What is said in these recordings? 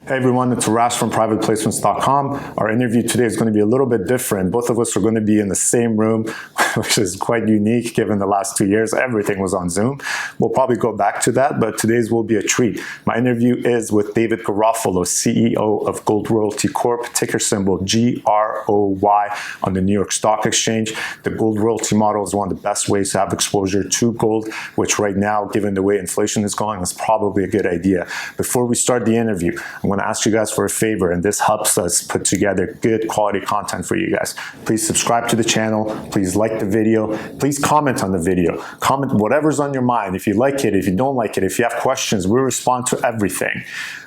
Hey everyone, it's Rash from privateplacements.com. Our interview today is going to be a little bit different. Both of us are going to be in the same room, which is quite unique given the last 2 years. Everything was on Zoom. We'll probably go back to that, but today's will be a treat. My interview is with David Garofalo, CEO of Gold Royalty Corp, ticker symbol GROY on the New York Stock Exchange. The Gold Royalty model is one of the best ways to have exposure to gold, which right now, given the way inflation is going, is probably a good idea. Before we start the interview, I'm going to ask you guys for a favor, and this helps us put together good quality content for you guys. Please subscribe to the channel. Please like the video. Please comment on the video. Comment whatever's on your mind. If you like it, if you don't like it, if you have questions, we respond to everything.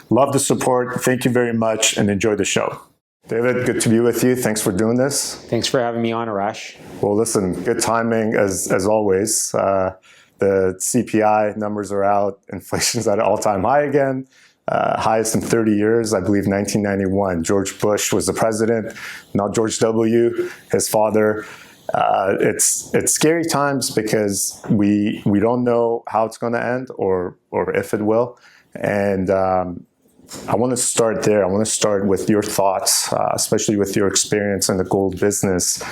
Love the support. Thank you very much, and enjoy the show. David, good to be with you. Thanks for doing this. Thanks for having me on, Arash. Well, listen, good timing as always. The CPI numbers are out. Inflation's at an all-time high again. Highest in 30 years, I believe 1991. George Bush was the president, not George W., his father. It's scary times because we don't know how it's going to end or if it will. And I want to start there. I want to start with your thoughts, especially with your experience in the gold business.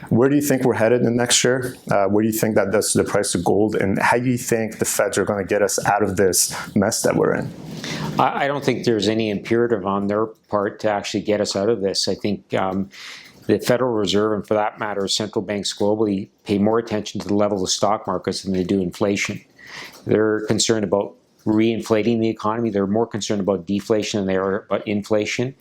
Where do you think we're headed in next year? Where do you think that does to the price of gold? And how do you think the Feds are going to get us out of this mess that we're in? I don't think there's any imperative on their part to actually get us out of this. I think the Federal Reserve, and for that matter, central banks globally, pay more attention to the level of stock markets than they do inflation. They're concerned about reinflating the economy. They're more concerned about deflation than they are about inflation.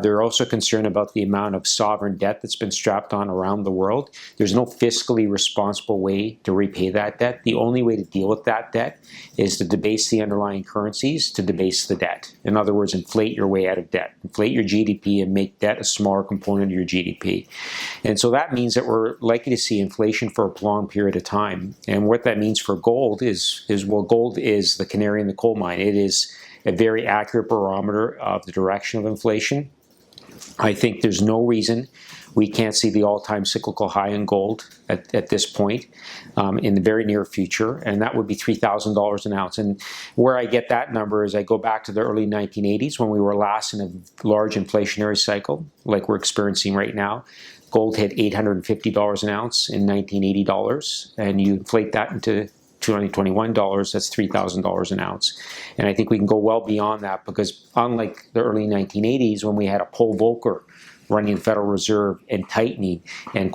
They're also concerned about the amount of sovereign debt that's been strapped on around the world. There's no fiscally responsible way to repay that debt. The only way to deal with that debt is to debase the underlying currencies, to debase the debt. In other words, inflate your way out of debt. Inflate your GDP and make debt a smaller component of your GDP. And so that means that we're likely to see inflation for a prolonged period of time. And what that means for gold is well, gold is the canary in the coal mine. It is a very accurate barometer of the direction of inflation. I think there's no reason we can't see the all-time cyclical high in gold at this point in the very near future, and that would be $3,000 an ounce. And where I get that number is I go back to the early 1980s when we were last in a large inflationary cycle like we're experiencing right now. Gold hit $850 an ounce in $1980, and you inflate that into $2021, that's $3,000 an ounce. And I think we can go well beyond that because unlike the early 1980s when we had a Paul Volcker running the Federal Reserve and tightening and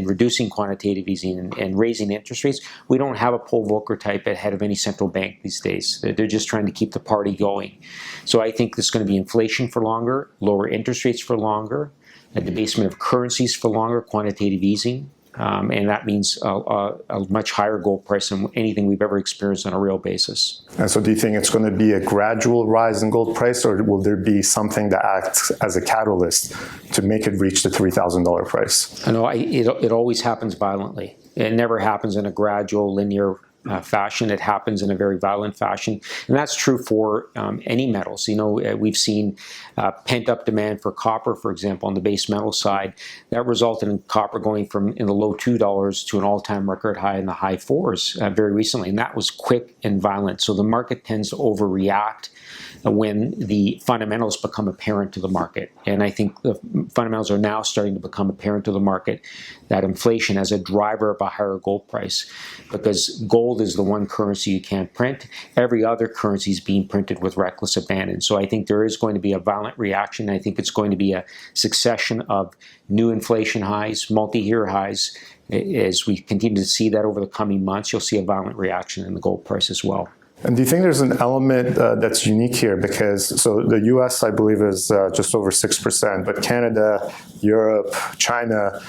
reducing quantitative easing and raising interest rates, we don't have a Paul Volcker type head of any central bank these days. They're just trying to keep the party going. So I think there's going to be inflation for longer, lower interest rates for longer, a debasement of currencies for longer, quantitative easing. And that means a much higher gold price than anything we've ever experienced on a real basis. And so do you think it's going to be a gradual rise in gold price, or will there be something that acts as a catalyst to make it reach the $3,000 price? I know it always happens violently. It never happens in a gradual, linear fashion. It happens in a very violent fashion. And that's true for any metals. You know, we've seen pent-up demand for copper, for example, on the base metal side. That resulted in copper going from in the low $2 to an all-time record high in the high $4s very recently. And that was quick and violent. So the market tends to overreact when the fundamentals become apparent to the market. And I think the fundamentals are now starting to become apparent to the market, that inflation as a driver of a higher gold price, because gold is the one currency you can't print. Every other currency is being printed with reckless abandon. So I think there is going to be a violent reaction. I think it's going to be a succession of new inflation highs, multi-year highs. As we continue to see that over the coming months, you'll see a violent reaction in the gold price as well. And do you think there's an element that's unique here? Because so the US, I believe, is just over 6%, but Canada, Europe, China,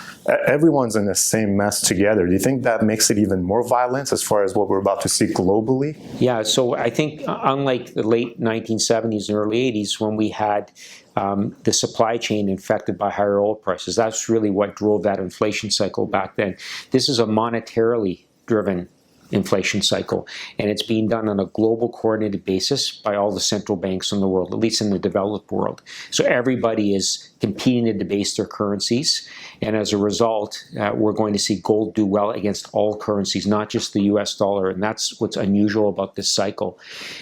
everyone's in the same mess together. Do you think that makes it even more violent as far as what we're about to see globally? Yeah, so I think unlike the late 1970s and early 80s when we had the supply chain infected by higher oil prices, that's really what drove that inflation cycle back then. This is a monetarily driven inflation cycle, and it's being done on a global coordinated basis by all the central banks in the world, at least in the developed world. So everybody is competing to debase their currencies, and as a result, we're going to see gold do well against all currencies, not just the US dollar, and that's what's unusual about this cycle.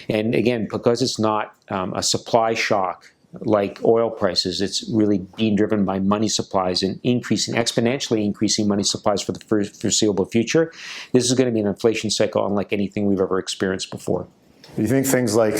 And again, because it's not a supply shock like oil prices, it's really being driven by money supplies and exponentially increasing money supplies for the foreseeable future. This is going to be an inflation cycle unlike anything we've ever experienced before. Do you think things like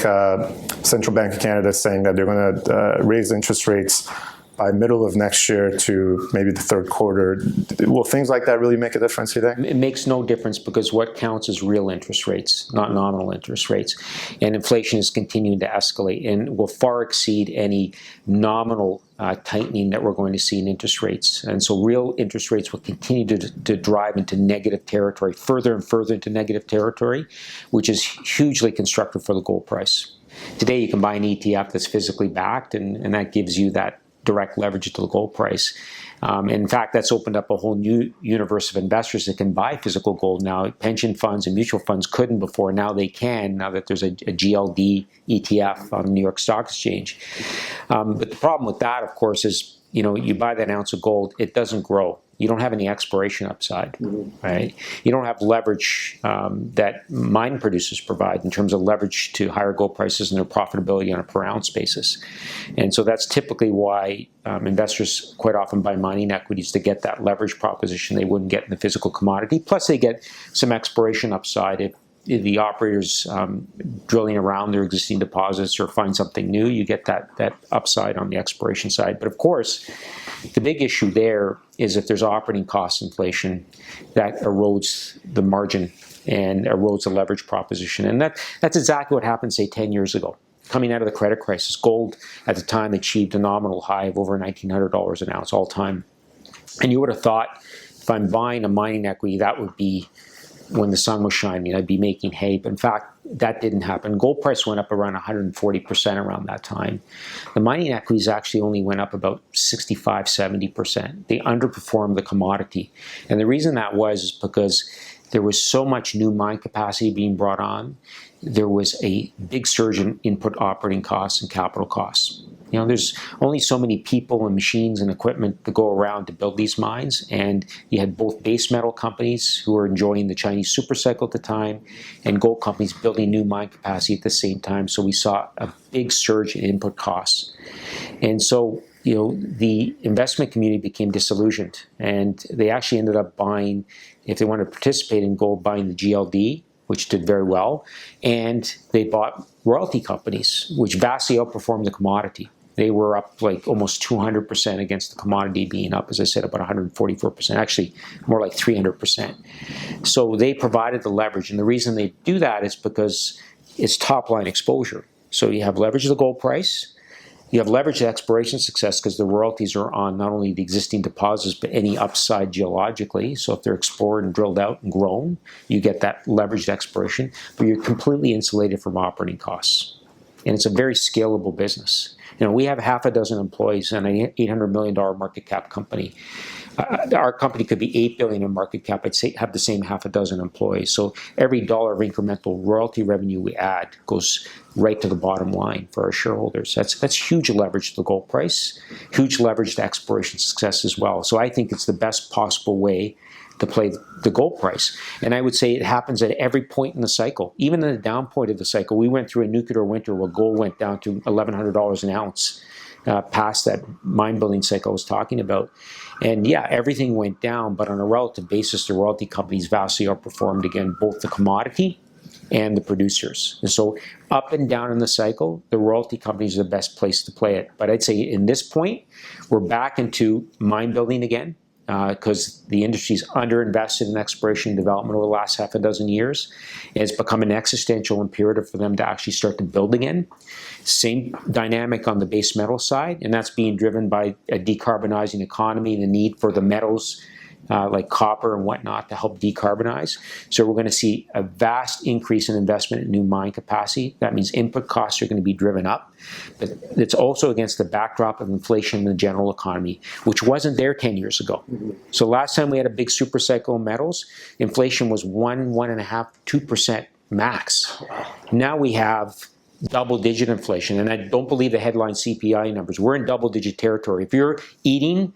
Central Bank of Canada saying that they're going to raise interest rates by middle of next year to maybe the third quarter, will things like that really make a difference, you think? It makes no difference because what counts is real interest rates, not nominal interest rates. And inflation is continuing to escalate and will far exceed any nominal tightening that we're going to see in interest rates. And so real interest rates will continue to drive into negative territory, further and further into negative territory, which is hugely constructive for the gold price. Today you can buy an ETF that's physically backed, and that gives you that direct leverage to the gold price. In fact, that's opened up a whole new universe of investors that can buy physical gold now. Pension funds and mutual funds couldn't before. Now they can, now that there's a GLD ETF on the New York Stock Exchange. But the problem with that, of course, is you buy that ounce of gold, it doesn't grow. You don't have any exploration upside, right? You don't have leverage that mine producers provide in terms of leverage to higher gold prices and their profitability on a per ounce basis. And so that's typically why investors quite often buy mining equities to get that leverage proposition they wouldn't get in the physical commodity. Plus they get some exploration upside if the operators drilling around their existing deposits or find something new, you get that upside on the exploration side. But of course, the big issue there is if there's operating cost inflation, that erodes the margin and erodes the leverage proposition. And that's exactly what happened, say, 10 years ago. Coming out of the credit crisis, gold at the time achieved a nominal high of over $1,900 an ounce all time. And you would have thought, if I'm buying a mining equity, that would be when the sun was shining, I'd be making hay. But in fact, that didn't happen. Gold price went up around 140% around that time. The mining equities actually only went up about 65, 70%. They underperformed the commodity. And the reason that was is because there was so much new mine capacity being brought on. There was a big surge in input operating costs and capital costs. There's only so many people and machines and equipment to go around to build these mines, and you had both base metal companies who were enjoying the Chinese super cycle at the time and gold companies building new mine capacity at the same time. So we saw a big surge in input costs. And so, the investment community became disillusioned, and they actually ended up buying, if they wanted to participate in gold, buying the GLD, which did very well, and they bought royalty companies, which vastly outperformed the commodity. They were up like almost 200% against the commodity being up, as I said, about 144%, actually more like 300%. So they provided the leverage, and the reason they do that is because it's top-line exposure. So you have leverage of the gold price, you have leverage to exploration success because the royalties are on not only the existing deposits, but any upside geologically. So if they're explored and drilled out and grown, you get that leveraged exploration, but you're completely insulated from operating costs. And it's a very scalable business. We have half a dozen employees and an $800 million market cap company. Our company could be $8 billion in market cap. I'd say have the same half a dozen employees. So every dollar of incremental royalty revenue we add goes right to the bottom line for our shareholders. That's huge leverage to the gold price, huge leverage to exploration success as well. So I think it's the best possible way to play the gold price. And I would say it happens at every point in the cycle. Even in the down point of the cycle, we went through a nuclear winter where gold went down to $1,100 an ounce, past that mine building cycle I was talking about. And yeah, everything went down, but on a relative basis, the royalty companies vastly outperformed, again, both the commodity and the producers. And so up and down in the cycle, the royalty companies are the best place to play it. But I'd say in this point, we're back into mine building again, because the industry's underinvested in exploration and development over the last half a dozen years. It's become an existential imperative for them to actually start to build again. Same dynamic on the base metal side, and that's being driven by a decarbonizing economy, the need for the metals like copper and whatnot to help decarbonize. So we're going to see a vast increase in investment in new mine capacity. That means input costs are going to be driven up. But it's also against the backdrop of inflation in the general economy, which wasn't there 10 years ago. So last time we had a big super cycle in metals, inflation was 1.5%, 2% max. Now we have double-digit inflation, and I don't believe the headline CPI numbers. We're in double-digit territory. If you're eating,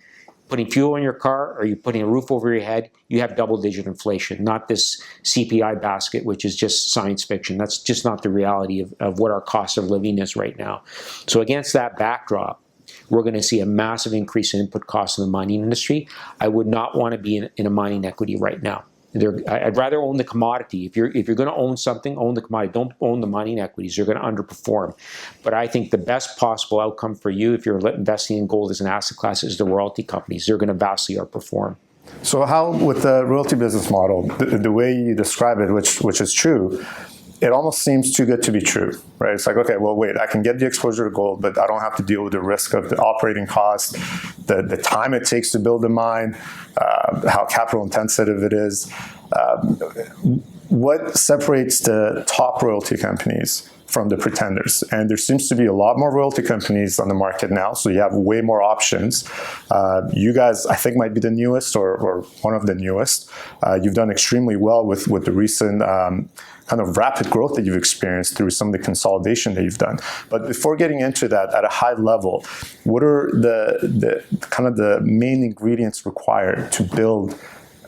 putting fuel in your car, or you're putting a roof over your head, you have double-digit inflation, not this CPI basket, which is just science fiction. That's just not the reality of what our cost of living is right now. So against that backdrop, we're going to see a massive increase in input costs in the mining industry. I would not want to be in a mining equity right now. I'd rather own the commodity. If you're going to own something, own the commodity. Don't own the mining equities. You're going to underperform. But I think the best possible outcome for you, if you're investing in gold as an asset class, is the royalty companies. They're going to vastly outperform. So how, with the royalty business model, the way you describe it, which is true, it almost seems too good to be true, right? It's like, okay, well, wait, I can get the exposure to gold, but I don't have to deal with the risk of the operating costs, the time it takes to build a mine, how capital intensive it is. What separates the top royalty companies from the pretenders? And there seems to be a lot more royalty companies on the market now, so you have way more options. You guys, I think, might be the newest or one of the newest. You've done extremely well with the recent kind of rapid growth that you've experienced through some of the consolidation that you've done. But before getting into that at a high level, what are the kind of the main ingredients required to build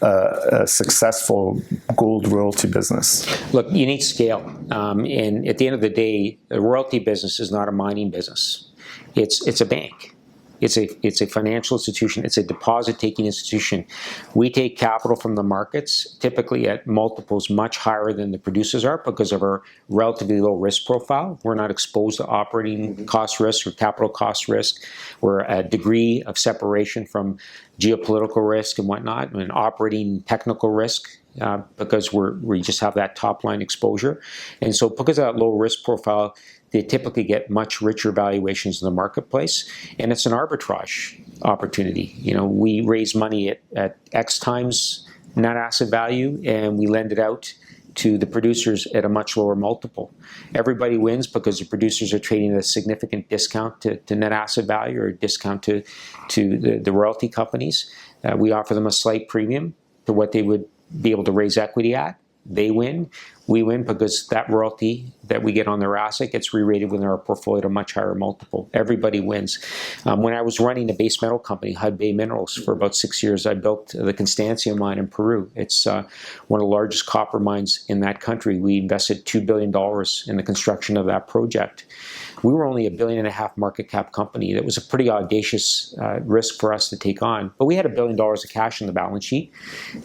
a successful gold royalty business? Look, you need scale. And at the end of the day, the royalty business is not a mining business. It's a bank. It's a financial institution. It's a deposit-taking institution. We take capital from the markets, typically at multiples much higher than the producers are because of our relatively low risk profile. We're not exposed to operating cost risk or capital cost risk. We're a degree of separation from geopolitical risk and whatnot, and operating technical risk. Because we just have that top line exposure. And so because of that low risk profile, they typically get much richer valuations in the marketplace, and it's an arbitrage opportunity. You know, we raise money at X times net asset value, and we lend it out to the producers at a much lower multiple. Everybody wins because the producers are trading at a significant discount to net asset value or a discount to the royalty companies. We offer them a slight premium to what they would be able to raise equity at. They win. We win because that royalty that we get on their asset gets re-rated within our portfolio at a much higher multiple. Everybody wins. When I was running a base metal company, Hudbay Minerals, for about 6 years, I built the Constancia mine in Peru. It's one of the largest copper mines in that country. We invested $2 billion in the construction of that project. We were only $1.5 billion market cap company. That was a pretty audacious risk for us to take on. But we had $1 billion of cash on the balance sheet,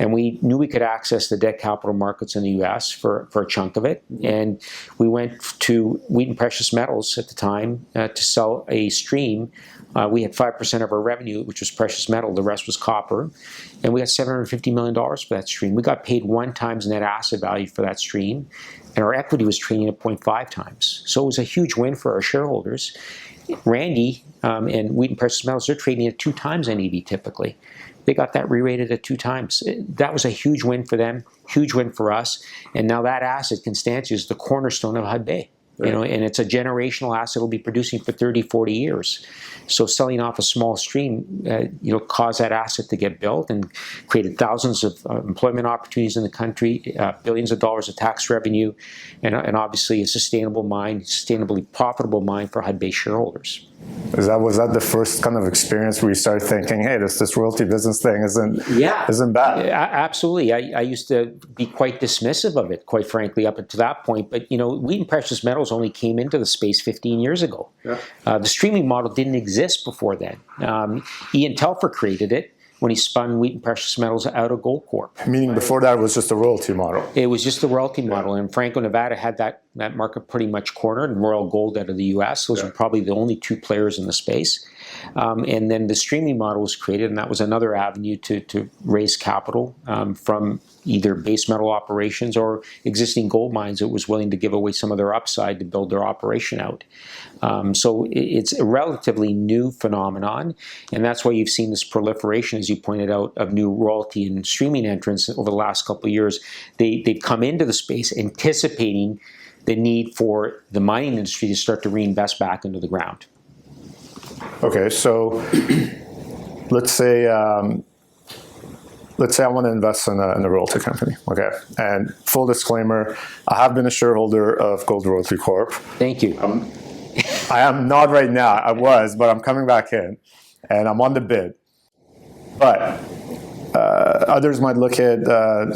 and we knew we could access the debt capital markets in the U.S. for a chunk of it. And we went to Wheaton Precious Metals at the time to sell a stream. We had 5% of our revenue, which was precious metal. The rest was copper. And we got $750 million for that stream. We got paid 1 times net asset value for that stream. And our equity was trading at 0.5 times. So it was a huge win for our shareholders. Randy and Wheaton Precious Metals, they're trading at 2 times NAV typically. They got that re-rated at 2 times. That was a huge win for them, huge win for us. And now that asset, Constancia, is the cornerstone of Hudbay. You know, and it's a generational asset. It'll be producing for 30, 40 years. So selling off a small stream, caused that asset to get built and created thousands of employment opportunities in the country, billions of dollars of tax revenue, and obviously a sustainable mine, sustainably profitable mine for Hudbay shareholders. Was that the first kind of experience where you started thinking, hey, this royalty business thing isn't bad? Absolutely. I used to be quite dismissive of it, quite frankly, up until that point. But, Wheaton Precious Metals only came into the space 15 years ago. Yeah. The streaming model didn't exist before then. Ian Telfer created it when he spun Wheaton Precious Metals out of Gold Corp. Meaning before that it was just a royalty model. It was just a royalty model, and Franco-Nevada had that market pretty much cornered, and Royal Gold out of the U.S. Those were probably the only 2 players in the space. And then the streaming model was created, and that was another avenue to raise capital from either base metal operations or existing gold mines that was willing to give away some of their upside to build their operation out. So it's a relatively new phenomenon, and that's why you've seen this proliferation, as you pointed out, of new royalty and streaming entrants over the last couple of years. They've come into the space anticipating the need for the mining industry to start to reinvest back into the ground. Okay, so let's say I want to invest in a royalty company. Okay, and full disclaimer, I have been a shareholder of Gold Royalty Corp. Thank you. I am not right now. I was, but I'm coming back in, and I'm on the bid. But others might look at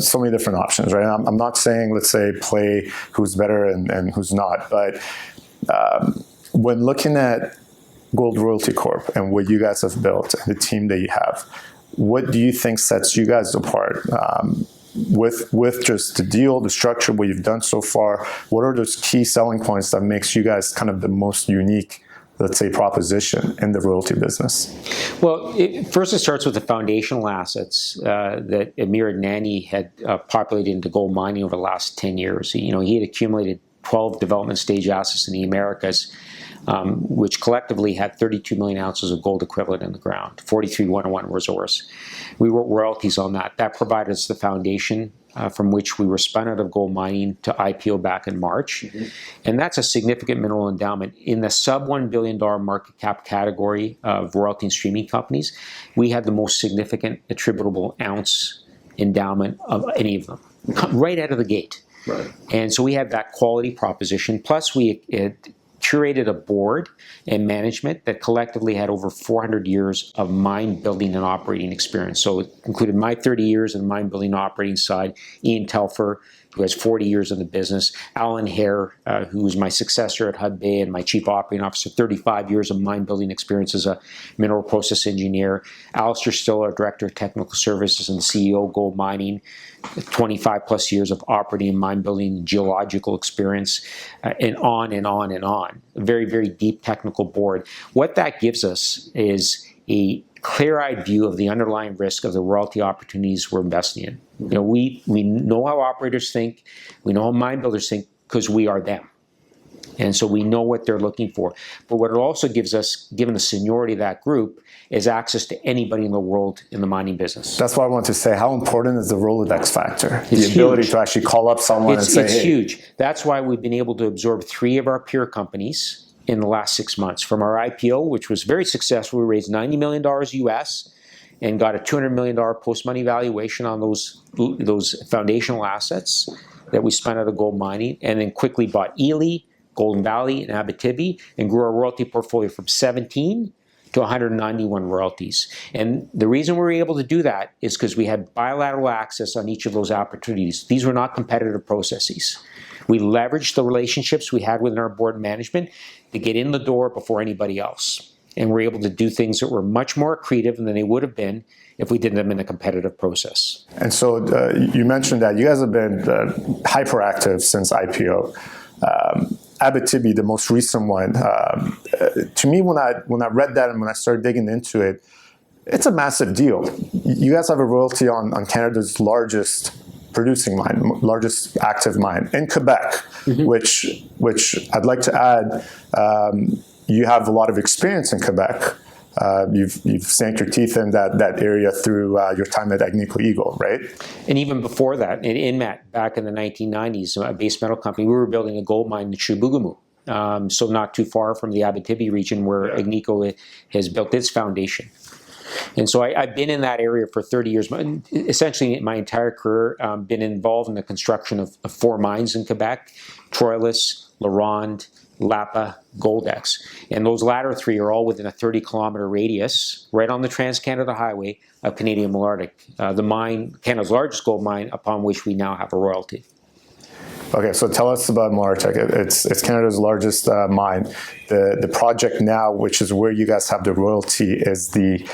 so many different options, right? I'm not saying, let's say, play who's better and who's not, but when looking at Gold Royalty Corp and what you guys have built and the team that you have, what do you think sets you guys apart with just the deal, the structure, what you've done so far? What are those key selling points that makes you guys kind of the most unique, let's say, proposition in the royalty business? Well, first it starts with the foundational assets that Amir Adnani had populated into gold mining over the last 10 years. He had accumulated 12 development stage assets in the Americas, which collectively had 32 million ounces of gold equivalent in the ground, 43-101 resource. We wrote royalties on that. That provided us the foundation from which we were spun out of gold mining to IPO back in March. Mm-hmm. And that's a significant mineral endowment. In the sub $1 billion market cap category of royalty and streaming companies, we had the most significant attributable ounce endowment of any of them, right out of the gate. Right. And so we had that quality proposition. Plus, we curated a board and management that collectively had over 400 years of mine building and operating experience. So it included my 30 years in the mine building and operating side, Ian Telfer, who has 40 years in the business, Alan Hare, who was my successor at Hudbay and my chief operating officer, 35 years of mine building experience as a mineral process engineer, Alistair Still, our director of technical services and CEO of gold mining, 25 plus years of operating and mine building geological experience, and on and on and on. A very, very deep technical board. What that gives us is a clear-eyed view of the underlying risk of the royalty opportunities we're investing in. We know how operators think, we know how mine builders think, because we are them. And so we know what they're looking for. But what it also gives us, given the seniority of that group, is access to anybody in the world in the mining business. That's what I want to say. How important is the Rolodex factor? The ability to actually call up someone and say, hey. It's huge. That's why we've been able to absorb 3 of our peer companies in the last 6 months. From our IPO, which was very successful, we raised $90 million US and got a $200 million post-money valuation on those foundational assets that we spent out of gold mining, and then quickly bought Ely, Golden Valley, and Abitibi, and grew our royalty portfolio from 17 to 191 royalties. And the reason we were able to do that is because we had bilateral access on each of those opportunities. These were not competitive processes. We leveraged the relationships we had within our board management to get in the door before anybody else. And we're able to do things that were much more accretive than they would have been if we did them in a competitive process. And so you mentioned that you guys have been hyperactive since IPO. Abitibi, the most recent one, to me, when I read that and when I started digging into it, it's a massive deal. You guys have a royalty on Canada's largest producing mine, largest active mine in Quebec, mm-hmm. which I'd like to add, you have a lot of experience in Quebec. You've sank your teeth in that area through your time at Agnico Eagle, right? And even before that, in Inmet, back in the 1990s, a base metal company, we were building a gold mine in Chibougamau, so not too far from the Abitibi region where Agnico has built its foundation. And so I've been in that area for 30 years. Essentially, my entire career, been involved in the construction of 4 mines in Quebec: Troilus, LaRonde, Lapa, Goldex. And those latter 3 are all within a 30-kilometer radius, right on the Trans-Canada Highway of Canadian Malartic, the mine, Canada's largest gold mine, upon which we now have a royalty. Okay, so tell us about Malartic. It's Canada's largest mine. The project now, which is where you guys have the royalty, is the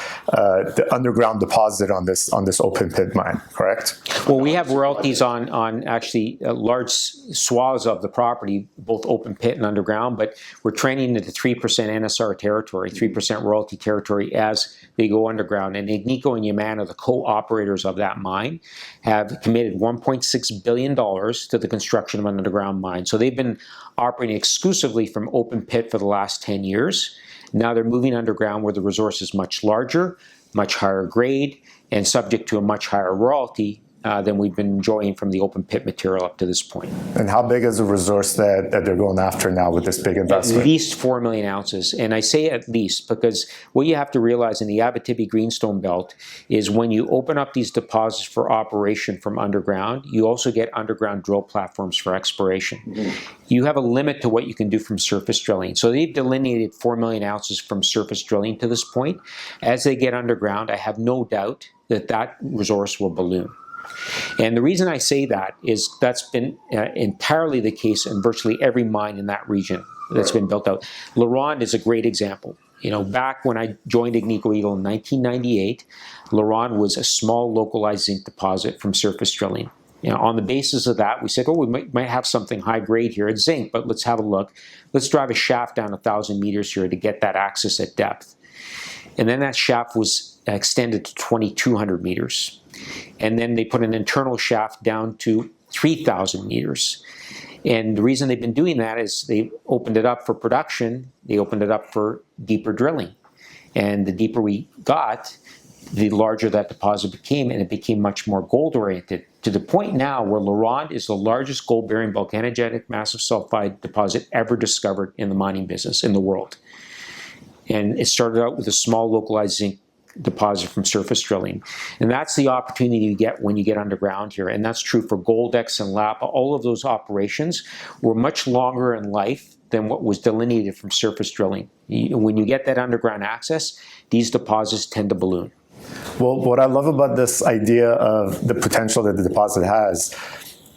underground deposit on this open pit mine, correct? Well, we have royalties on actually large swaths of the property, both open pit and underground, but we're trending into 3% NSR territory, 3% royalty territory as they go underground. And Agnico and Yamana, the co-operators of that mine, have committed $1.6 billion to the construction of an underground mine. So they've been operating exclusively from open pit for the last 10 years. Now they're moving underground where the resource is much larger, much higher grade, and subject to a much higher royalty than we've been enjoying from the open pit material up to this point. And how big is the resource that they're going after now with this big investment? At least 4 million ounces. And I say at least because what you have to realize in the Abitibi Greenstone Belt is when you open up these deposits for operation from underground, you also get underground drill platforms for exploration. You have a limit to what you can do from surface drilling. So they've delineated 4 million ounces from surface drilling to this point. As they get underground, I have no doubt that that resource will balloon. And the reason I say that is that's been entirely the case in virtually every mine in that region that's been built out. LaRonde is a great example. You know, back when I joined Agnico Eagle in 1998, LaRonde was a small localized zinc deposit from surface drilling. You know, on the basis of that, we said, oh, we might have something high grade here at zinc, but let's have a look. Let's drive a shaft down 1,000 meters here to get that access at depth. And then that shaft was extended to 2,200 meters. And then they put an internal shaft down to 3,000 meters. And the reason they've been doing that is they opened it up for production. They opened it up for deeper drilling. And the deeper we got, the larger that deposit became, and it became much more gold-oriented, to the point now where LaRonde is the largest gold-bearing volcanogenic massive sulfide deposit ever discovered in the mining business in the world. And it started out with a small localized zinc deposit from surface drilling. And that's the opportunity you get when you get underground here. And that's true for Goldex and Lapa. All of those operations were much longer in life than what was delineated from surface drilling. When you get that underground access, these deposits tend to balloon. Well, what I love about this idea of the potential that the deposit has,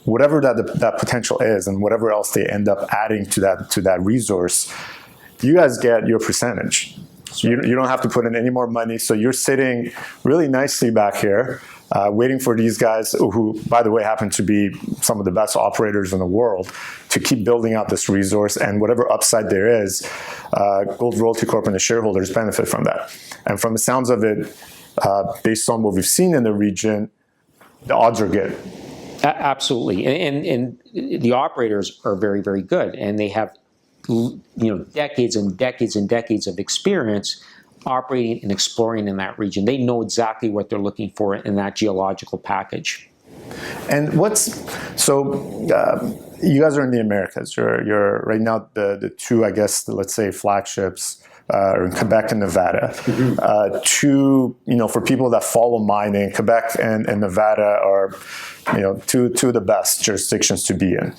whatever that potential is and whatever else they end up adding to that resource, you guys get your percentage. You don't have to put in any more money, so you're sitting really nicely back here, waiting for these guys who, by the way, happen to be some of the best operators in the world to keep building out this resource, and whatever upside there is, Gold Royalty Corp and the shareholders benefit from that. And from the sounds of it, based on what we've seen in the region, the odds are good. Absolutely, and the operators are very, very good, and they have decades and decades and decades of experience operating and exploring in that region. They know exactly what they're looking for in that geological package. And you guys are in the Americas. You're right now the two, I guess, let's say flagships are in Quebec and Nevada. Two, for people that follow mining, Quebec and Nevada are, two of the best jurisdictions to be in.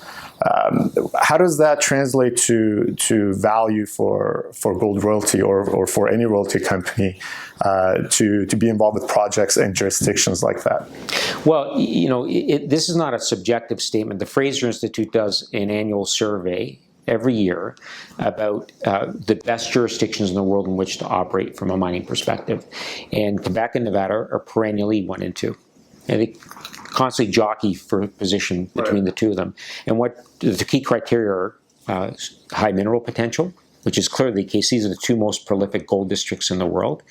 How does that translate to value for Gold Royalty or for any royalty company to be involved with projects and jurisdictions like that? Well, this is not a subjective statement. The Fraser Institute does an annual survey every year about the best jurisdictions in the world in which to operate from a mining perspective. And Quebec and Nevada are perennially 1 and 2. And they constantly jockey for position between the two of them. And what the key criteria are high mineral potential, which is clearly the case. These are the two most prolific gold districts in the world.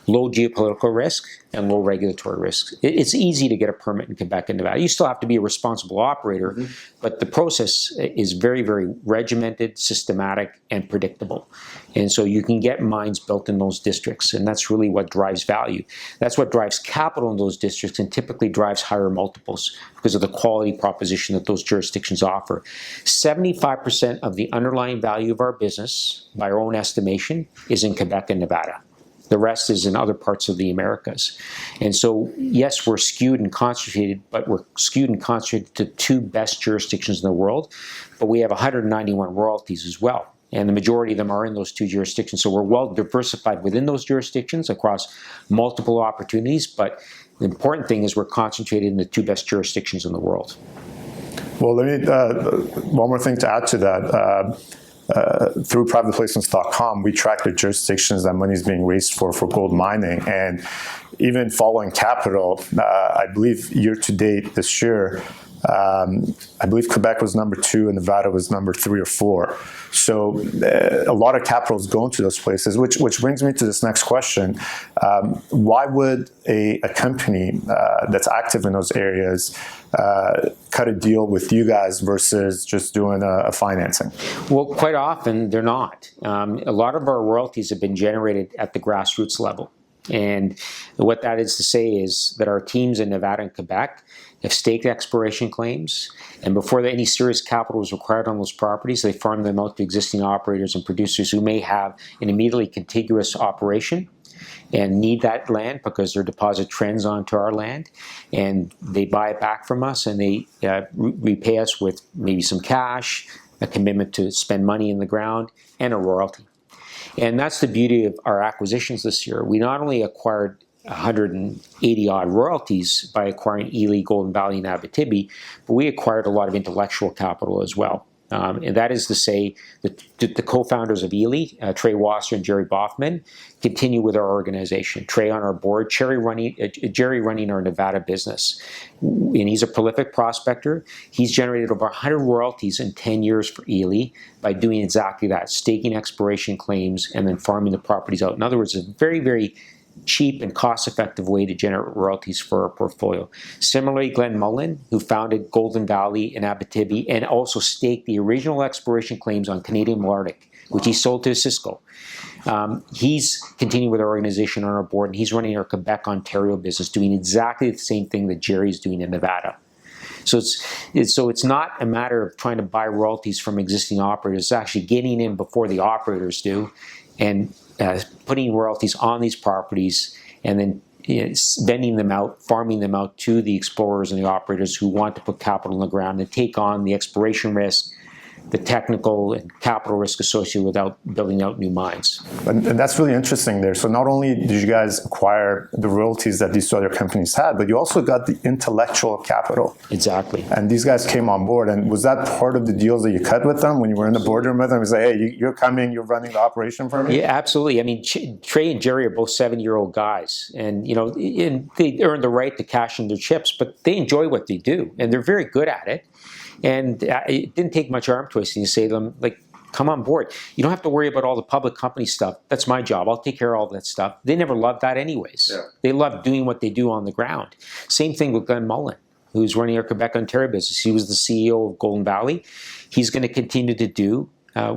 Low geopolitical risk and low regulatory risk. It's easy to get a permit in Quebec and Nevada. You still have to be a responsible operator, but the process is very, very regimented, systematic, and predictable. And so you can get mines built in those districts, and that's really what drives value. That's what drives capital in those districts and typically drives higher multiples because of the quality proposition that those jurisdictions offer. 75% of the underlying value of our business, by our own estimation, is in Quebec and Nevada. The rest is in other parts of the Americas. And so, yes, we're skewed and concentrated, but we're skewed and concentrated to two best jurisdictions in the world. But we have 191 royalties as well. And the majority of them are in those two jurisdictions. So we're well diversified within those jurisdictions across multiple opportunities. But the important thing is we're concentrated in the two best jurisdictions in the world. Well, let me, one more thing to add to that. Through privateplacements.com, we track the jurisdictions that money is being raised for gold mining. And even following capital, I believe year to date this year, I believe Quebec was number 2 and Nevada was number 3 or 4. So a lot of capital is going to those places, which brings me to this next question. Why would a company that's active in those areas cut a deal with you guys versus just doing a financing? Well, quite often they're not. A lot of our royalties have been generated at the grassroots level. And what that is to say is that our teams in Nevada and Quebec have staked exploration claims, and before any serious capital is required on those properties, they farm them out to existing operators and producers who may have an immediately contiguous operation and need that land because their deposit trends onto our land, and they buy it back from us and they repay us with maybe some cash, a commitment to spend money in the ground, and a royalty. And that's the beauty of our acquisitions this year. We not only acquired 180 odd royalties by acquiring Ely, Golden Valley, and Abitibi, but we acquired a lot of intellectual capital as well. And that is to say that the co-founders of Ely, Trey Wasser and Jerry Boffman, continue with our organization. Trey on our board, Jerry running our Nevada business. And he's a prolific prospector. He's generated over 100 royalties in 10 years for Ely by doing exactly that, staking exploration claims and then farming the properties out. In other words, a very, very cheap and cost-effective way to generate royalties for our portfolio. Similarly, Glenn Mullen, who founded Golden Valley and Abitibi and also staked the original exploration claims on Canadian Malartic, which he sold to Cisco. He's continuing with our organization on our board, and he's running our Quebec, Ontario business, doing exactly the same thing that Jerry's doing in Nevada. So it's not a matter of trying to buy royalties from existing operators. It's actually getting in before the operators do, and putting royalties on these properties and then vending them out, farming them out to the explorers and the operators who want to put capital in the ground and take on the exploration risk, the technical and capital risk associated without building out new mines. And that's really interesting there. So not only did you guys acquire the royalties that these two other companies had, but you also got the intellectual capital. Exactly. And these guys came on board. And was that part of the deals that you cut with them when you were in the boardroom with them? You say, hey, you're coming, you're running the operation for me? Yeah, absolutely. I mean, Trey and Jerry are both 70-year-old guys. And, you know, they earned the right to cash in their chips, but they enjoy what they do. And they're very good at it. And it didn't take much arm twisting to say to them, like, come on board. You don't have to worry about all the public company stuff. That's my job. I'll take care of all that stuff. They never loved that anyways. Yeah. They love doing what they do on the ground. Same thing with Glenn Mullen, who's running our Quebec, Ontario business. He was the CEO of Golden Valley. He's going to continue to do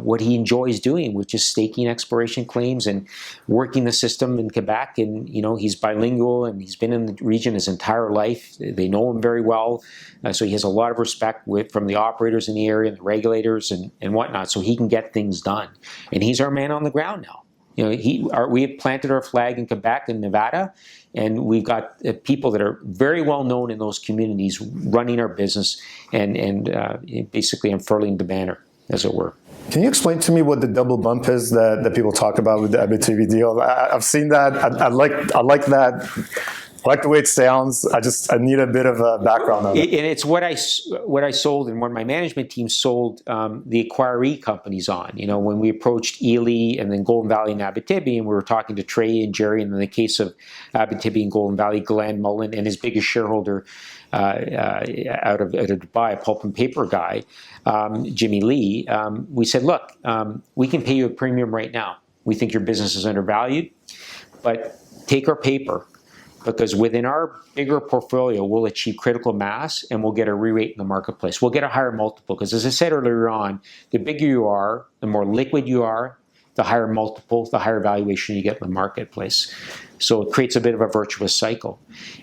what he enjoys doing, which is staking exploration claims and working the system in Quebec. And, you know, he's bilingual and he's been in the region his entire life. They know him very well. So he has a lot of respect from the operators in the area and the regulators and whatnot, so he can get things done. And he's our man on the ground now. You know, we have planted our flag in Quebec and Nevada, and we've got people that are very well known in those communities running our business and basically unfurling the banner, as it were. Can you explain to me what the double bump is that people talk about with the Abitibi deal? I've seen that. I like that. I like the way it sounds. I need a bit of a background on it. And it's what I sold and what my management team sold the acquiree companies on. You know, when we approached Ely and then Golden Valley and Abitibi, and we were talking to Trey and Jerry, and in the case of Abitibi and Golden Valley, Glenn Mullen and his biggest shareholder out of Dubai, a pulp and paper guy, Jimmy Lee, we said, look, we can pay you a premium right now. We think your business is undervalued, but take our paper, because within our bigger portfolio, we'll achieve critical mass and we'll get a re-rate in the marketplace. We'll get a higher multiple, because as I said earlier on, the bigger you are, the more liquid you are, the higher multiple, the higher valuation you get in the marketplace. So it creates a bit of a virtuous cycle.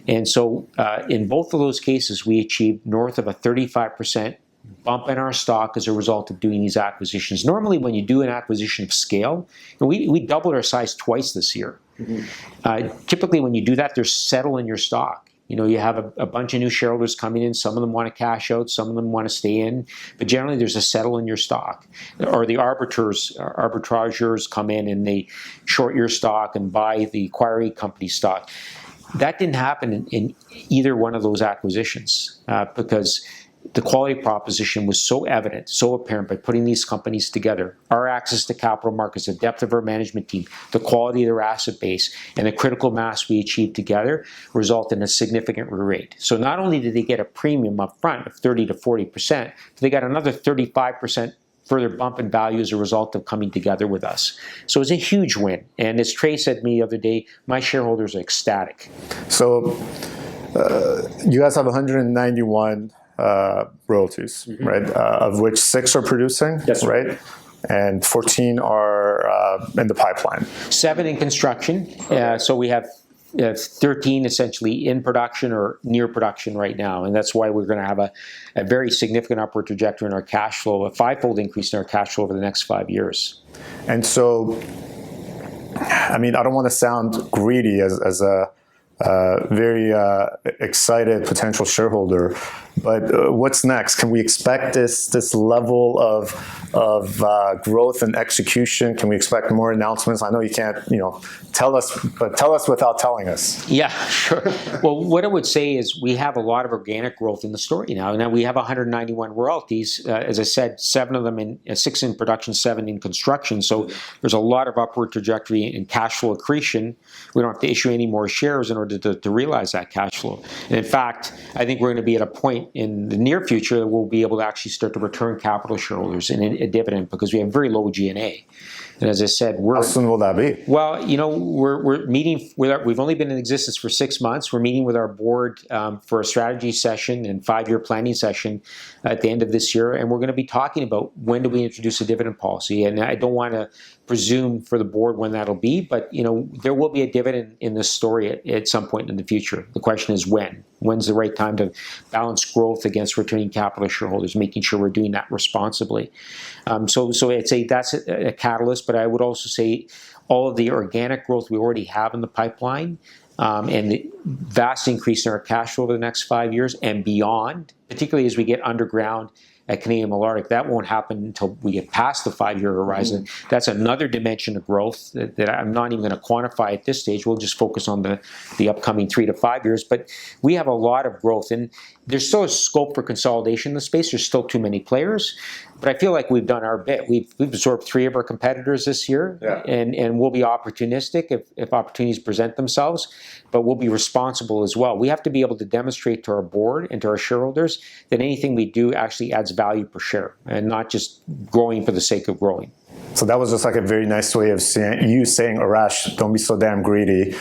And so in both of those cases, we achieved north of a 35% bump in our stock as a result of doing these acquisitions. Normally, when you do an acquisition of scale, and we doubled our size twice this year. Mm-hmm. Typically, when you do that, there's settle in your stock. You know, you have a bunch of new shareholders coming in. Some of them want to cash out. Some of them want to stay in. But generally, there's a settle in your stock. Or the arbitrageurs come in and they short your stock and buy the acquiring company stock. That didn't happen in either one of those acquisitions because the quality proposition was so evident, so apparent by putting these companies together. Our access to capital markets, the depth of our management team, the quality of their asset base, and the critical mass we achieved together result in a significant re-rate. So not only did they get a premium up front of 30 to 40%, but they got another 35% further bump in value as a result of coming together with us. So it's a huge win. And as Trey said to me the other day, my shareholders are ecstatic. So you guys have 191 royalties, right? Of which 6 are producing, right? And 14 are in the pipeline. 7 in construction. So we have 13 essentially in production or near production right now. And that's why we're going to have a very significant upward trajectory in our cash flow, a 5-fold increase in our cash flow over the next 5 years. And so, I mean, I don't want to sound greedy as a very excited potential shareholder, but what's next? Can we expect this level of growth and execution? Can we expect more announcements? I know you can't, tell us, but tell us without telling us. Yeah, sure. Well, what I would say is we have a lot of organic growth in the story now. Now we have 191 royalties. As I said, 7 of them 6 in production, 7 in construction. So there's a lot of upward trajectory in cash flow accretion. We don't have to issue any more shares in order to realize that cash flow. And in fact, I think we're going to be at a point in the near future that we'll be able to actually start to return capital to shareholders in a dividend because we have very low G&A. And as I said, how soon will that be? Well, we're meeting with we've only been in existence for 6 months. We're meeting with our board for a strategy session and 5-year planning session at the end of this year. And we're going to be talking about when do we introduce a dividend policy. And I don't want to presume for the board when that'll be, but there will be a dividend in this story at some point in the future. The question is when. When's the right time to balance growth against returning capital to shareholders, making sure we're doing that responsibly. So I'd say that's a catalyst, but I would also say all of the organic growth we already have in the pipeline and the vast increase in our cash flow over the next 5 years and beyond, particularly as we get underground at Canadian Malartic, that won't happen until we get past the 5-year horizon. Mm-hmm. That's another dimension of growth that I'm not even going to quantify at this stage. We'll just focus on the upcoming 3 to 5 years. But we have a lot of growth, and there's still a scope for consolidation in the space. There's still too many players. But I feel like we've done our bit. We've absorbed 3 of our competitors this year, and we'll be opportunistic if opportunities present themselves, but we'll be responsible as well. We have to be able to demonstrate to our board and to our shareholders that anything we do actually adds value per share and not just growing for the sake of growing. So that was just like a very nice way of saying, Arash, don't be so damn greedy.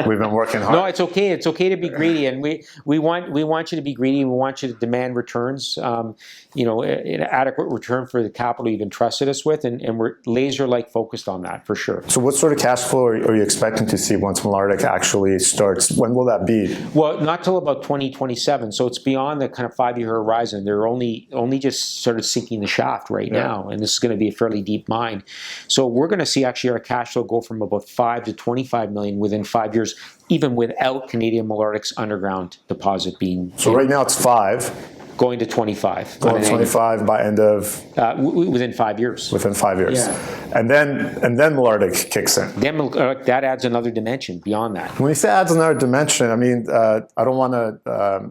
We've been working hard. No, it's okay. It's okay to be greedy, and we want you to be greedy. We want you to demand returns, an adequate return for the capital you've entrusted us with, and we're laser-like focused on that for sure. So what sort of cash flow are you expecting to see once Malartic actually starts? When will that be? Well, not till about 2027. So it's beyond the kind of 5-year horizon. They're only just sort of sinking the shaft right now, and this is going to be a fairly deep mine. So we're going to see actually our cash flow go from about 5 to 25 million within 5 years, even without Canadian Malartic's underground deposit being. So right now it's 5. Going to 25. Going to 25 by end of? Within 5 years. Within 5 years. Yeah. And then Malartic kicks in. Then that adds another dimension beyond that. When you say adds another dimension, I mean, I don't want to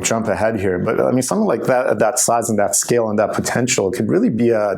jump ahead here, but I mean, something like that size and that scale and that potential could really be a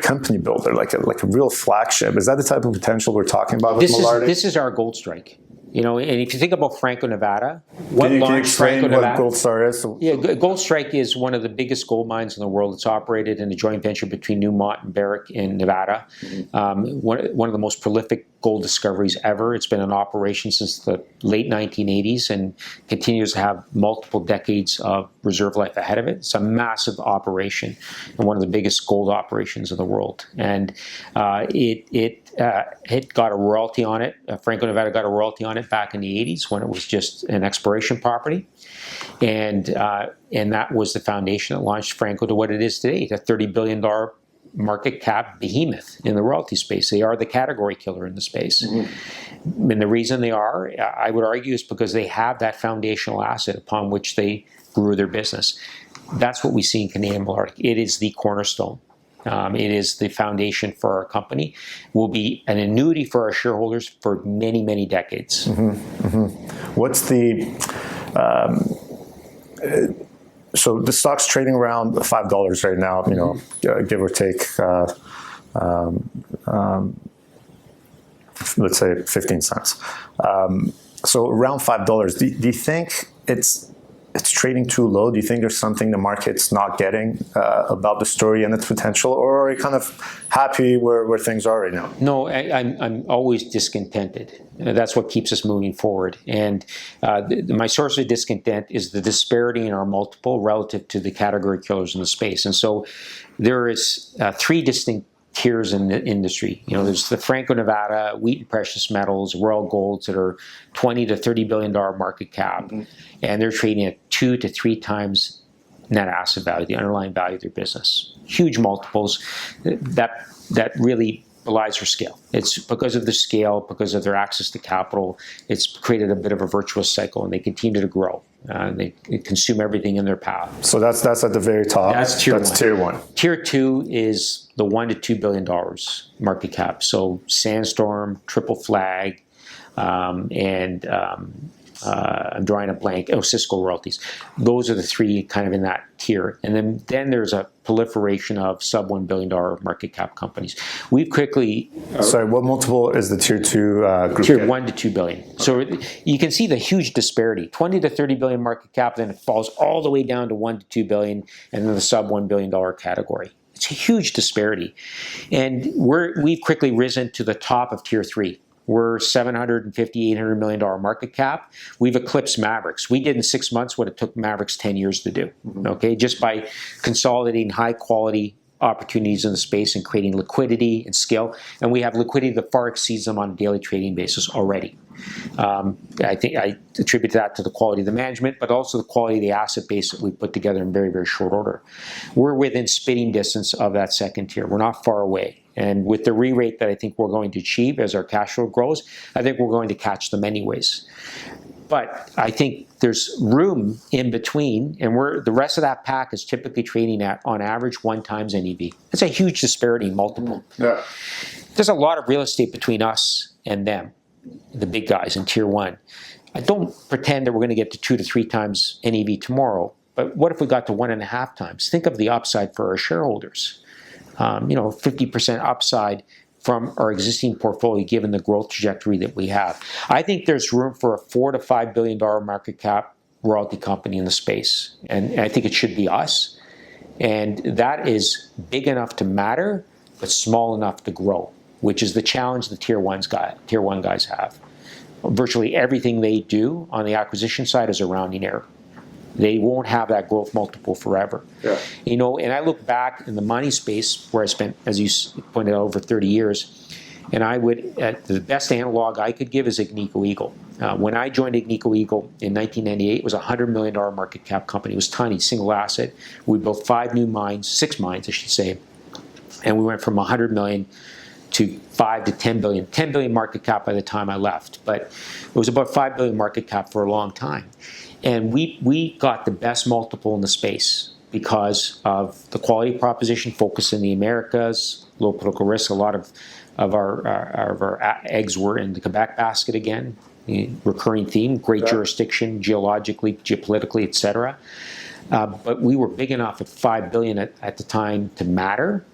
company builder, like a real flagship. Is that the type of potential we're talking about with Malartic? This is our gold strike. And if you think about Franco Nevada, can you explain what Gold Star is? Yeah, Gold Strike is one of the biggest gold mines in the world. It's operated in a joint venture between Newmont and Barrick in Nevada. One of the most prolific gold discoveries ever. It's been in operation since the late 1980s and continues to have multiple decades of reserve life ahead of it. It's a massive operation and one of the biggest gold operations in the world. And it got a royalty on it. Franco Nevada got a royalty on it back in the 80s when it was just an exploration property. And that was the foundation that launched Franco to what it is today, a $30 billion market cap behemoth in the royalty space. They are the category killer in the space. Mm-hmm. And the reason they are, I would argue, is because they have that foundational asset upon which they grew their business. That's what we see in Canadian Malartic. It is the cornerstone. It is the foundation for our company. Will be an annuity for our shareholders for many, many decades. Mm-hmm. Mm-hmm. What's So the stock's trading around $5 right now, you know, give or take, let's say 15 cents. So around $5. Do you think it's trading too low? Do you think there's something the market's not getting about the story and its potential, or are you kind of happy where things are right now? No, I'm always discontented. That's what keeps us moving forward. And my source of discontent is the disparity in our multiple relative to the category killers in the space. And so there is three distinct tiers in the industry. You know, there's the Franco-Nevada, wheat and precious metals, Royal Golds that are $20 to $30 billion market cap, and they're trading at 2 to 3 times net asset value, the underlying value of their business. Huge multiples. That really belies their scale. It's because of the scale, because of their access to capital, it's created a bit of a virtuous cycle, and they continue to grow. They consume everything in their path. So that's at the very top. That's tier one. Tier 1. Tier 2 is the $1 to $2 billion market cap. So Sandstorm, Triple Flag, and I'm drawing a blank. Oh, Cisco royalties. Those are the three kind of in that tier. And then there's a proliferation of sub $1 billion market cap companies. We've quickly... Sorry, what multiple is the tier 2 group? Tier 1 to $2 billion. So you can see the huge disparity. 20 to 30 billion market cap, then it falls all the way down to 1 to 2 billion, and then the sub $1 billion category. It's a huge disparity. And we've quickly risen to the top of tier 3. We're $750, $800 million market cap. We've eclipsed Mavericks. We did in 6 months what it took Mavericks 10 years to do, okay? Just by consolidating high quality opportunities in the space and creating liquidity and scale. And we have liquidity that far exceeds them on a daily trading basis already. I think I attribute that to the quality of the management, but also the quality of the asset base that we put together in very, very short order. We're within spitting distance of that second tier. We're not far away. And with the re-rate that I think we're going to achieve as our cash flow grows, I think we're going to catch them anyways. But I think there's room in between, and the rest of that pack is typically trading at, on average, 1 times NEV. That's a huge disparity in multiple. Yeah. There's a lot of real estate between us and them, the big guys in tier 1. I don't pretend that we're going to get to 2 to 3 times NEV tomorrow, but what if we got to 1.5 times? Think of the upside for our shareholders. 50% upside from our existing portfolio, given the growth trajectory that we have. I think there's room for a $4 to $5 billion market cap royalty company in the space, and I think it should be us. And that is big enough to matter, but small enough to grow, which is the challenge the tier 1 guys have. Virtually everything they do on the acquisition side is a rounding error. They won't have that growth multiple forever. Yeah. You know, and I look back in the mining space where I spent, as you pointed out, over 30 years, and I would, the best analog I could give is Agnico Eagle. When I joined Agnico Eagle in 1998, it was a $100 million market cap company. It was tiny, single asset. We built 6 mines, I should say, and we went from 100 million to 5 to 10 billion. 10 billion market cap by the time I left, but it was about 5 billion market cap for a long time. And we got the best multiple in the space because of the quality proposition, focus in the Americas, low political risk. A lot of our eggs were in the Quebec basket again, recurring theme, great jurisdiction, geologically, geopolitically, etc. But we were big enough at 5 billion at the time to matter,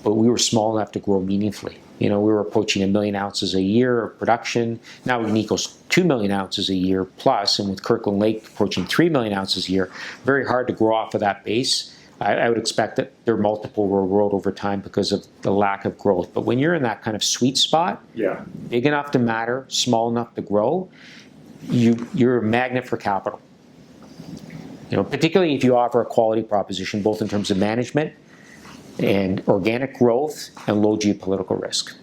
but we were small enough to grow meaningfully. You know, we were approaching 1 million ounces a year of production. Now Agnico's 2 million ounces a year plus, and with Kirkland Lake approaching 3 million ounces a year, very hard to grow off of that base. I would expect that their multiple will erode over time because of the lack of growth. But when you're in that kind of sweet spot, big enough to matter, small enough to grow, you're a magnet for capital. You know, particularly if you offer a quality proposition, both in terms of management and organic growth and low geopolitical risk.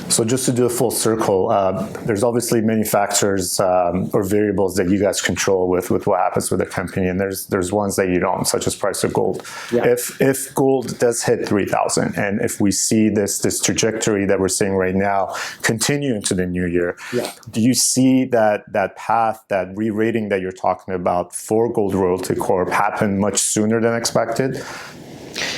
So just to do a full circle, there's obviously many factors or variables that you guys control with what happens with the company, and there's ones that you don't, such as price of gold. Yeah. If gold does hit 3,000, and if we see this trajectory that we're seeing right now continue into the new year, do you see that path, that re-rating that you're talking about for Gold Royalty Corp happen much sooner than expected?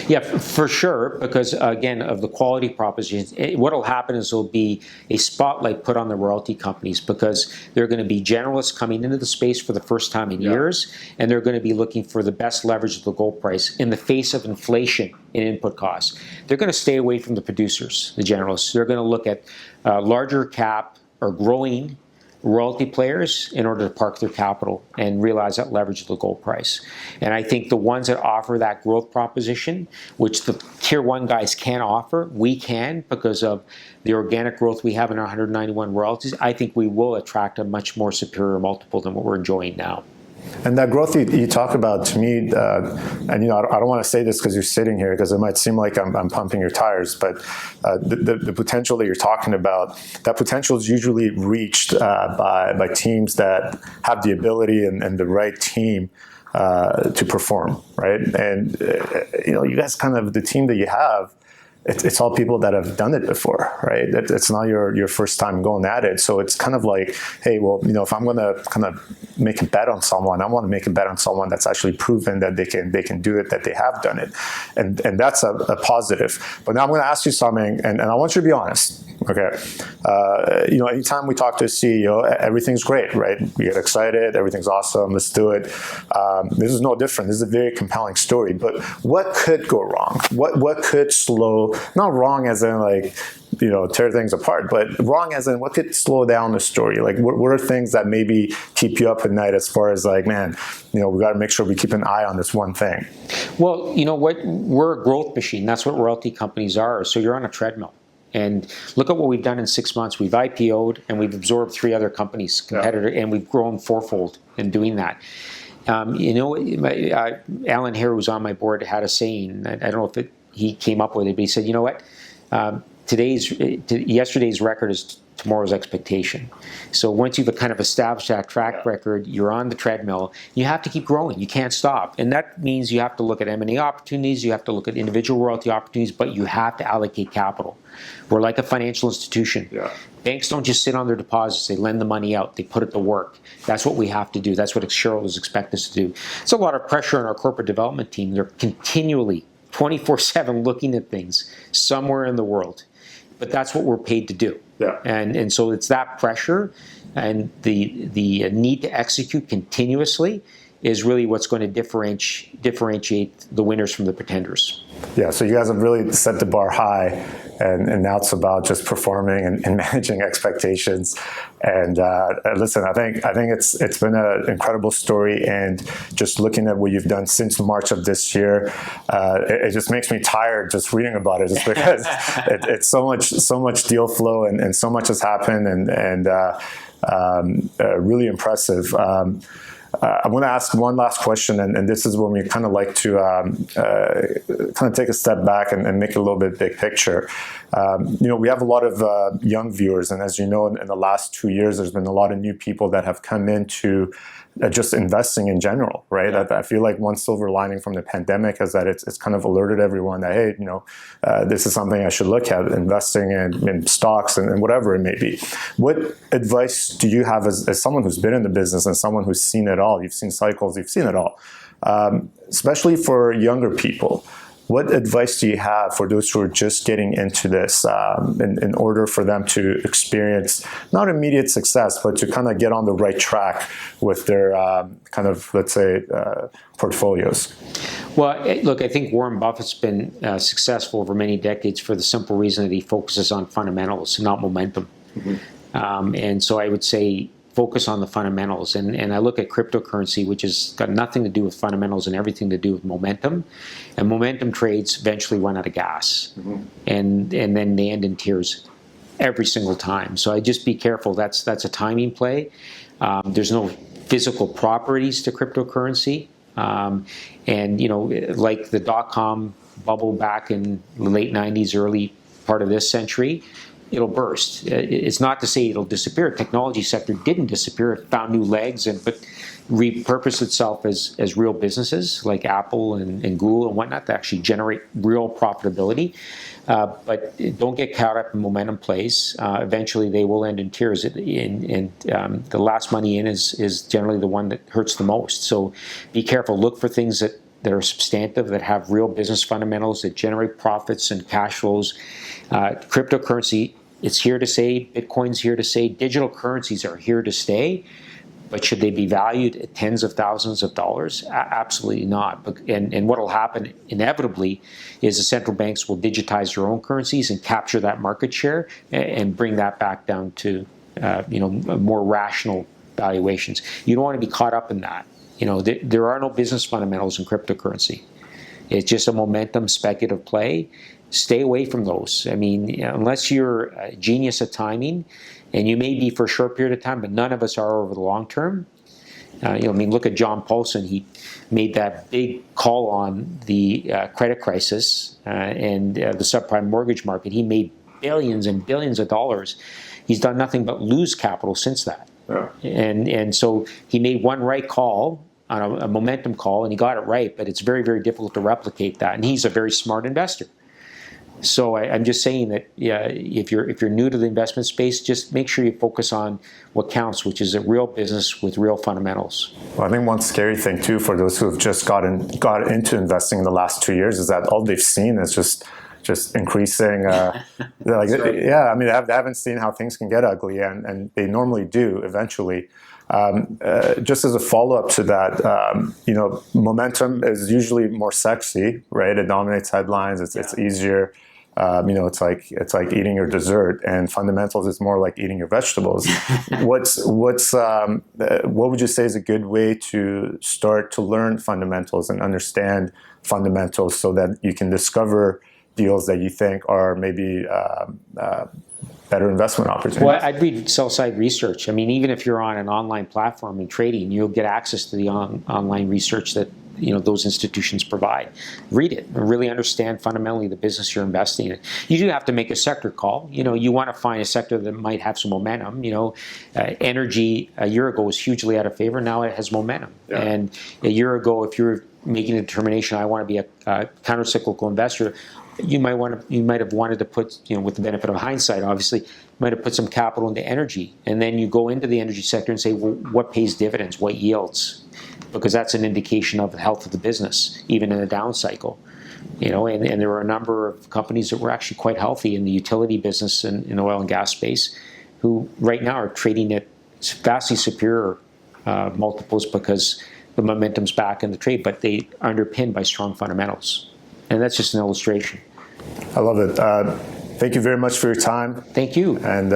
Yeah, for sure, because again, of the quality propositions, what will happen is there'll be a spotlight put on the royalty companies because they're going to be generalists coming into the space for the first time in years, and they're going to be looking for the best leverage of the gold price in the face of inflation in input costs. They're going to stay away from the producers, the generalists. They're going to look at larger cap or growing royalty players in order to park their capital and realize that leverage of the gold price. And I think the ones that offer that growth proposition, which the tier one guys can't offer, we can because of the organic growth we have in our 191 royalties. I think we will attract a much more superior multiple than what we're enjoying now. And that growth you talk about, to me, and I don't want to say this because you're sitting here, because it might seem like I'm pumping your tires, but the potential that you're talking about, that potential is usually reached by teams that have the ability and the right team to perform, right? And you guys kind of, the team that you have, it's all people that have done it before, right? It's not your first time going at it. So it's kind of like, hey, well, if I'm going to kind of make a bet on someone, I want to make a bet on someone that's actually proven that they can do it, that they have done it. And that's a positive. But now I'm going to ask you something, and I want you to be honest, okay? Anytime we talk to a CEO, everything's great, right? We get excited, everything's awesome, let's do it. This is no different. This is a very compelling story. But what could go wrong? What could slow, not wrong as in like, tear things apart, but wrong as in what could slow down the story? Like, what are things that maybe keep you up at night as far as like, man, we got to make sure we keep an eye on this one thing? Well, you know what? We're a growth machine. That's what royalty companies are. So you're on a treadmill. And look at what we've done in 6 months. We've IPO'd and we've absorbed 3 other companies, and we've grown fourfold in doing that. Alan Hare, who's on my board, had a saying. I don't know if he came up with it, but he said, you know what? Yesterday's record is tomorrow's expectation. So once you've kind of established that track record, you're on the treadmill. You have to keep growing. You can't stop. And that means you have to look at M&A opportunities. You have to look at individual royalty opportunities, but you have to allocate capital. We're like a financial institution. Yeah. Banks don't just sit on their deposits. They lend the money out. They put it to work. That's what we have to do. That's what shareholders expect us to do. It's a lot of pressure on our corporate development team. They're continually 24/7 looking at things somewhere in the world. But that's what we're paid to do. Yeah. And so it's that pressure and the need to execute continuously is really what's going to differentiate the winners from the pretenders. Yeah, so you guys have really set the bar high, and now it's about just performing and managing expectations. And listen, I think it's been an incredible story, and just looking at what you've done since March of this year, it just makes me tired just reading about it, just because it's so much deal flow and so much has happened, and really impressive. I'm going to ask one last question, and this is when we kind of like to kind of take a step back and make it a little bit big picture. We have a lot of young viewers, and as you know, in the last 2 years, there's been a lot of new people that have come into just investing in general, right? Yeah. I feel like one silver lining from the pandemic is that it's kind of alerted everyone that, hey, this is something I should look at, investing in stocks and whatever it may be. What advice do you have as someone who's been in the business and someone who's seen it all? You've seen cycles, you've seen it all, especially for younger people. What advice do you have for those who are just getting into this in order for them to experience not immediate success, but to kind of get on the right track with their kind of, let's say, portfolios? Well, look, I think Warren Buffett's been successful over many decades for the simple reason that he focuses on fundamentals, not momentum. Mm-hmm. And so I would say focus on the fundamentals. And I look at cryptocurrency, which has got nothing to do with fundamentals and everything to do with momentum. And momentum trades eventually run out of gas. Mm-hmm. And then they end in tears every single time. So I just be careful. That's a timing play. There's no physical properties to cryptocurrency. Like the dot-com bubble back in the late 90s, early part of this century, it'll burst. It's not to say it'll disappear. The technology sector didn't disappear. It found new legs, but repurposed itself as real businesses like Apple and Google and whatnot to actually generate real profitability. But don't get caught up in momentum plays. Eventually, they will end in tears. And the last money in is generally the one that hurts the most. So be careful. Look for things that that are substantive, that have real business fundamentals, that generate profits and cash flows. Cryptocurrency, it's here to stay. Bitcoin's here to stay. Digital currencies are here to stay. But should they be valued at tens of thousands of dollars? Absolutely not. And what will happen inevitably is the central banks will digitize their own currencies and capture that market share and bring that back down to more rational valuations. You don't want to be caught up in that. There are no business fundamentals in cryptocurrency. It's just a momentum speculative play. Stay away from those. I mean, unless you're a genius at timing, and you may be for a short period of time, but none of us are over the long term. Look at John Paulson. He made that big call on the credit crisis and the subprime mortgage market. He made billions and billions of dollars. He's done nothing but lose capital since that. Yeah. And so he made one right call on a momentum call, and he got it right, but it's very, very difficult to replicate that. And he's a very smart investor. So I'm just saying that if you're new to the investment space, just make sure you focus on what counts, which is a real business with real fundamentals. Well, I think one scary thing too for those who have just got into investing in the last 2 years is that all they've seen is just increasing. Right. Yeah, I mean, they haven't seen how things can get ugly, and they normally do eventually. Just as a follow-up to that, momentum is usually more sexy, right? It dominates headlines. It's easier. It's like eating your dessert, and fundamentals is more like eating your vegetables. What would you say is a good way to start to learn fundamentals and understand fundamentals so that you can discover deals that you think are maybe better investment opportunities? Well, I'd read sell-side research. I mean, even if you're on an online platform and trading, you'll get access to the online research that those institutions provide. Read it and really understand fundamentally the business you're investing in. You do have to make a sector call. You want to find a sector that might have some momentum. Energy a year ago was hugely out of favor. Now it has momentum. Yeah. And a year ago, if you're making a determination, I want to be a counter-cyclical investor, you might have wanted to put, with the benefit of hindsight, obviously, you might have put some capital into energy, and then you go into the energy sector and say, well, what pays dividends, what yields? Because that's an indication of the health of the business, even in a down cycle. And there were a number of companies that were actually quite healthy in the utility business and in the oil and gas space, who right now are trading at vastly superior multiples because the momentum's back in the trade, but they are underpinned by strong fundamentals. And that's just an illustration. I love it. Thank you very much for your time. Thank you. And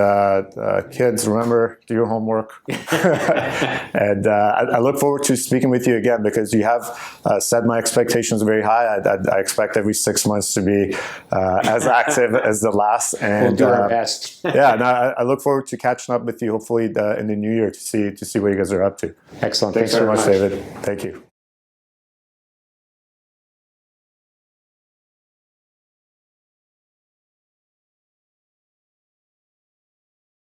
kids, remember, do your homework. And I look forward to speaking with you again, because you have set my expectations very high. I expect every 6 months to be as active as the last. And we'll do our best. Yeah, and I look forward to catching up with you, hopefully in the new year, to see what you guys are up to. Excellent. Thanks very much, David. Thank you.